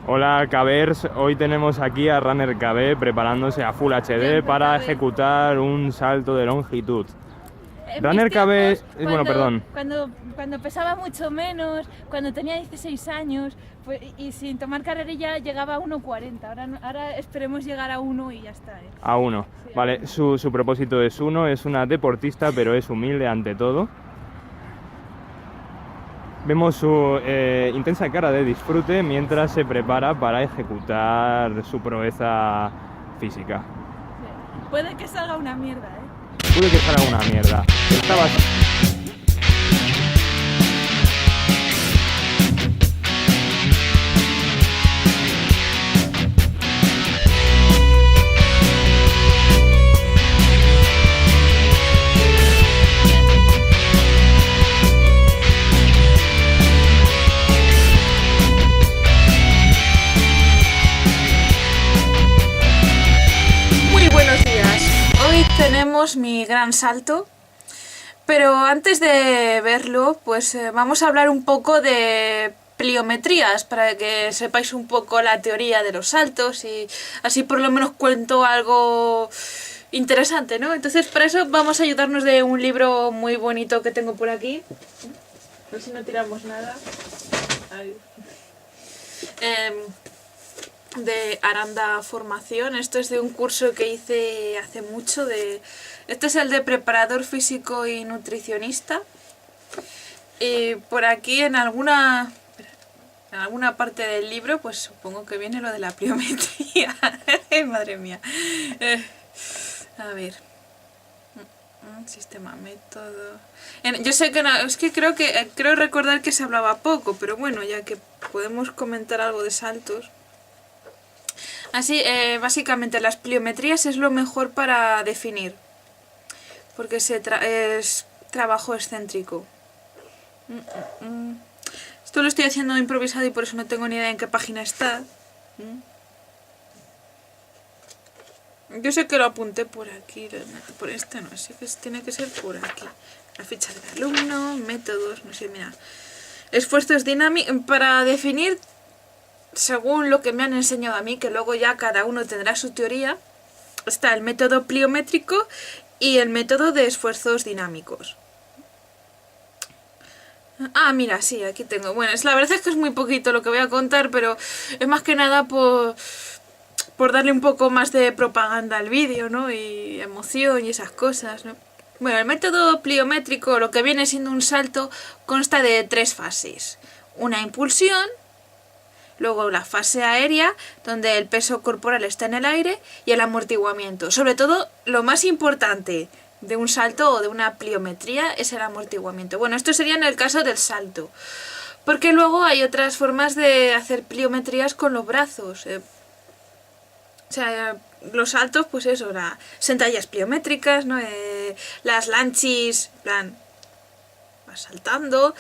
Hola Cabers, hoy tenemos aquí a Runner KB preparándose a Full HD para ejecutar un salto de longitud. En mis Runner KB, tiempos, bueno, perdón. cuando pesaba mucho menos, cuando tenía 16 años, pues, y sin tomar carrerilla llegaba a 1,40. Ahora esperemos llegar a 1 y ya está. A uno. Sí, Vale, su propósito es uno, es una deportista, pero es humilde ante todo. Vemos su intensa cara de disfrute mientras se prepara para ejecutar su proeza física. sí. Puede que salga una mierda, Puede que salga una mierda. Estaba... Muy buenos días. Hoy tenemos mi gran salto, pero antes de verlo, pues vamos a hablar un poco de pliometrías para que sepáis un poco la teoría de los saltos y así por lo menos cuento algo interesante, ¿no? Entonces para eso vamos a ayudarnos de un libro muy bonito que tengo por aquí. A ver si no tiramos nada. Ahí. De Aranda Formación. Esto es de un curso que hice hace mucho. Este es el de preparador físico y nutricionista. Y por aquí en alguna parte del libro, pues supongo que viene lo de la pliometría. Madre mía. A ver. Sistema, método. Yo sé que no, es que creo recordar que se hablaba poco, pero bueno, ya que podemos comentar algo de saltos. Así, básicamente las pliometrías es lo mejor para definir, porque es trabajo excéntrico. Esto lo estoy haciendo improvisado y por eso no tengo ni idea en qué página está. Yo sé que lo apunté por aquí, por este no, sé que tiene que ser por aquí. La ficha del alumno, métodos, no sé, mira. Esfuerzos dinámicos para definir, según lo que me han enseñado a mí, que luego ya cada uno tendrá su teoría, está el método pliométrico y el método de esfuerzos dinámicos. Ah, mira, sí, aquí tengo. Bueno, la verdad es que es muy poquito lo que voy a contar, pero es más que nada por darle un poco más de propaganda al vídeo, ¿no? Y emoción y esas cosas, ¿no? Bueno, el método pliométrico, lo que viene siendo un salto, consta de 3 fases. Una impulsión, luego la fase aérea, donde el peso corporal está en el aire, y el amortiguamiento. Sobre todo, lo más importante de un salto o de una pliometría es el amortiguamiento. Bueno, esto sería en el caso del salto. Porque luego hay otras formas de hacer pliometrías con los brazos. O sea, los saltos, pues eso, las sentadillas pliométricas, ¿no? Las lanchis, plan, vas saltando.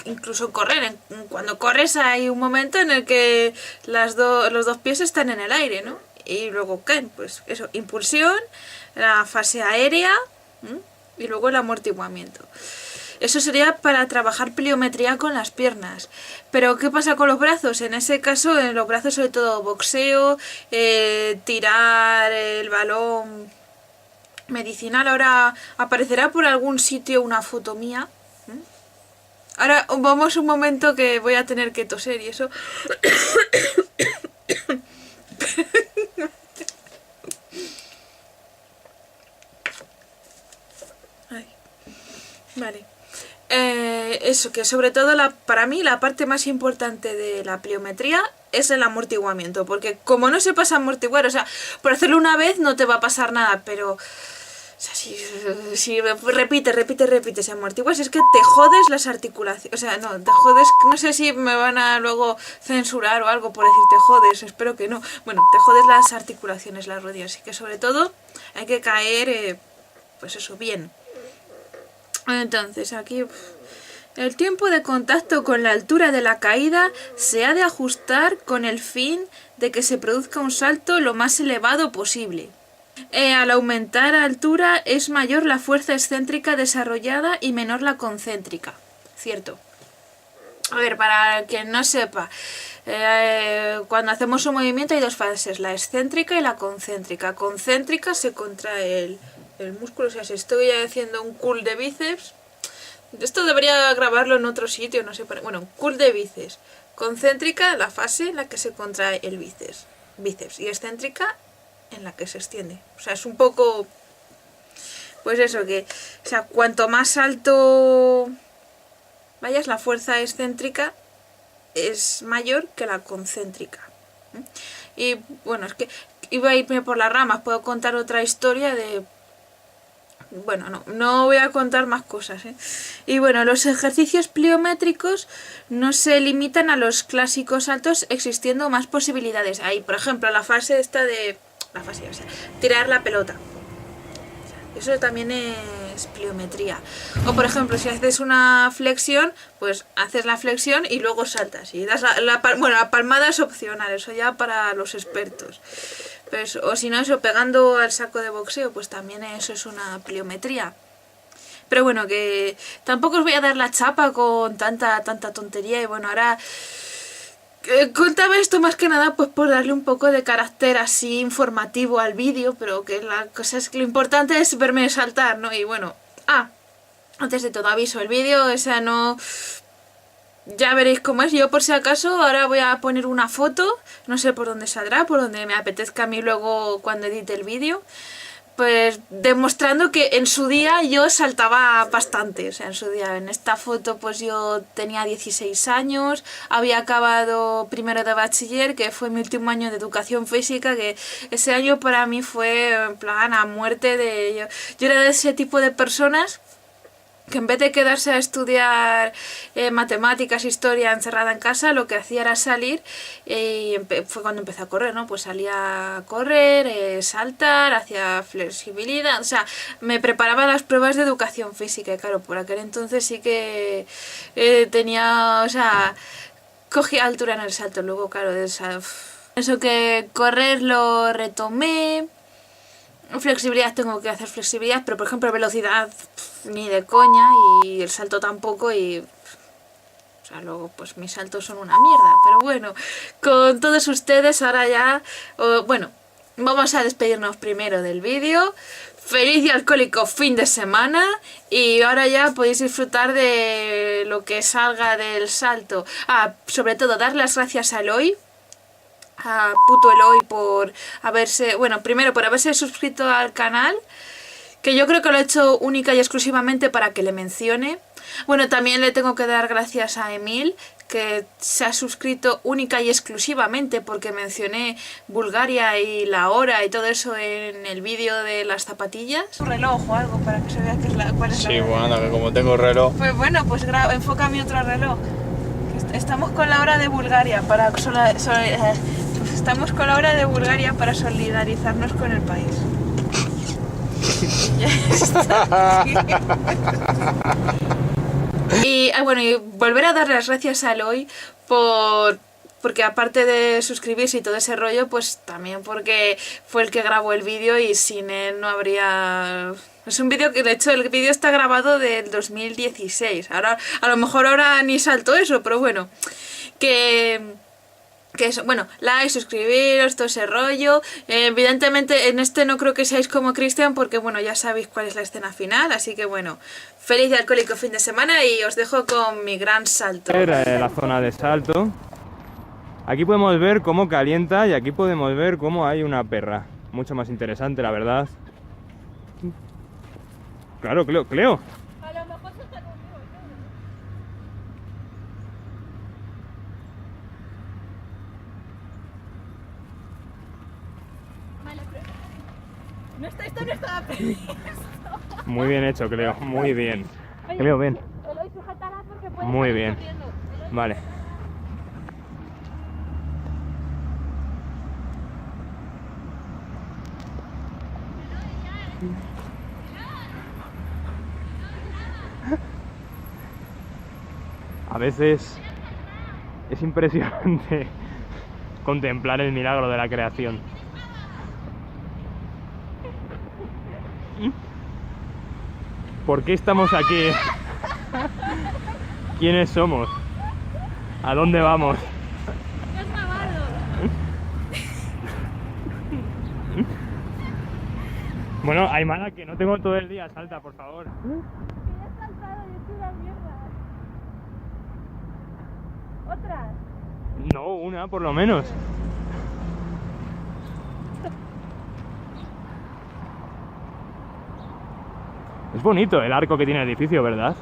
Incluso correr. Cuando corres hay un momento en el que los dos pies están en el aire, ¿no? Y luego caen, pues eso, impulsión, la fase aérea y luego el amortiguamiento. Eso sería para trabajar pliometría con las piernas. Pero ¿qué pasa con los brazos? En ese caso, en los brazos sobre todo boxeo, tirar el balón medicinal. Ahora aparecerá por algún sitio una foto mía. Ahora vamos un momento que voy a tener que toser y eso. Ay. Vale. Eso, que sobre todo para mí la parte más importante de la pliometría es el amortiguamiento, porque como no sepas amortiguar, o sea, por hacerlo una vez no te va a pasar nada, pero o sea, si repite, se amortiguas, es que te jodes las articulaciones. O sea, no, te jodes. No sé si me van a luego censurar o algo por decir te jodes, espero que no. Bueno, te jodes las articulaciones, las rodillas. Así que sobre todo hay que caer, pues eso, bien. Entonces, aquí el tiempo de contacto con la altura de la caída se ha de ajustar con el fin de que se produzca un salto lo más elevado posible. Al aumentar altura es mayor la fuerza excéntrica desarrollada y menor la concéntrica. Cierto. A ver, para quien no sepa, cuando hacemos un movimiento hay dos fases, la excéntrica y la concéntrica. Concéntrica se contrae el músculo, o sea, si estoy haciendo un curl de bíceps, esto debería grabarlo en otro sitio, no sé, bueno, curl de bíceps. Concéntrica, la fase en la que se contrae el bíceps, y excéntrica en la que se extiende. O sea, es un poco, pues eso, que, o sea, cuanto más alto vayas, la fuerza excéntrica es mayor que la concéntrica. Y bueno, es que iba a irme por las ramas, puedo contar otra historia de... Bueno, no voy a contar más cosas, ¿eh? Y bueno, los ejercicios pliométricos no se limitan a los clásicos saltos, existiendo más posibilidades. Hay, por ejemplo, la fase esta de... La fase, o sea, tirar la pelota. Eso también es pliometría. O por ejemplo, si haces una flexión, pues haces la flexión y luego saltas. Y das bueno, la palmada es opcional, eso ya para los expertos. Pues, o si no, eso pegando al saco de boxeo, pues también eso es una pliometría. Pero bueno, que tampoco os voy a dar la chapa con tanta tontería. Y bueno, ahora contaba esto más que nada pues por darle un poco de carácter así informativo al vídeo, pero que la cosa es que lo importante es verme saltar, ¿no? Y bueno, antes de todo aviso, el vídeo, o sea, no... Ya veréis cómo es. Yo por si acaso ahora voy a poner una foto, no sé por dónde saldrá, por donde me apetezca a mí luego cuando edite el vídeo, pues demostrando que en su día yo saltaba bastante. O sea, en su día, en esta foto pues yo tenía 16 años, había acabado primero de bachiller, que fue mi último año de educación física, que ese año para mí fue en plan a muerte de... Yo era de ese tipo de personas que en vez de quedarse a estudiar matemáticas, historia encerrada en casa, lo que hacía era salir, y fue cuando empecé a correr, ¿no? Pues salía a correr, saltar, hacía flexibilidad, o sea, me preparaba las pruebas de educación física, y claro, por aquel entonces sí que tenía, o sea, cogía altura en el salto, luego claro, eso que correr lo retomé. Flexibilidad tengo que hacer flexibilidad, pero por ejemplo velocidad ni de coña, y el salto tampoco, y o sea, luego pues mis saltos son una mierda. Pero bueno, con todos ustedes ahora ya, bueno, vamos a despedirnos primero del vídeo. Feliz y alcohólico fin de semana, y ahora ya podéis disfrutar de lo que salga del salto. Sobre todo dar las gracias a Eloy, a puto Eloy, por haberse, bueno, primero por haberse suscrito al canal, que yo creo que lo he hecho única y exclusivamente para que le mencione. Bueno, también le tengo que dar gracias a Emil, que se ha suscrito única y exclusivamente porque mencioné Bulgaria y la hora y todo eso en el vídeo de las zapatillas. Un reloj o algo para que se vea cuál es la hora. Sí, bueno, que como tengo reloj. Pues bueno, pues enfoca mi otro reloj. Estamos con la hora de Bulgaria para estamos con la hora de Bulgaria para solidarizarnos con el país. Y bueno, y volver a dar las gracias a Eloy porque aparte de suscribirse y todo ese rollo, pues también porque fue el que grabó el vídeo, y sin él no habría... Es un vídeo que, de hecho, el vídeo está grabado del 2016. Ahora, a lo mejor ahora ni salto eso, pero bueno, que eso, bueno, like, suscribiros, todo ese rollo. Evidentemente en este no creo que seáis como Cristian, porque bueno, ya sabéis cuál es la escena final, así que bueno, feliz y alcohólico fin de semana, y os dejo con mi gran salto. Era la zona de salto. Aquí podemos ver cómo calienta, y aquí podemos ver cómo hay una perra. Mucho más interesante, la verdad. Claro, Cleo. A lo mejor se está conmigo, ¿no? Vale, pero... Esto no estaba previsto. Muy bien hecho, Cleo, muy bien. Oye, Cleo, ven. Eloy, sujátala porque puede Muy salir bien. corriendo. Eloy, Vale. A veces es impresionante contemplar el milagro de la creación. ¿Por qué estamos aquí? ¿Quiénes somos? ¿A dónde vamos? ¿Qué has grabado? Bueno, Aymara, que no tengo todo el día, salta, por favor. Que ya has saltado, yo estoy una mierda. ¿Otra? No, una por lo menos. Es bonito el arco que tiene el edificio, ¿verdad?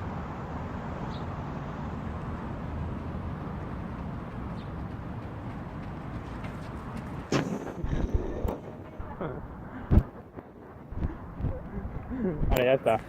Vale, ya está.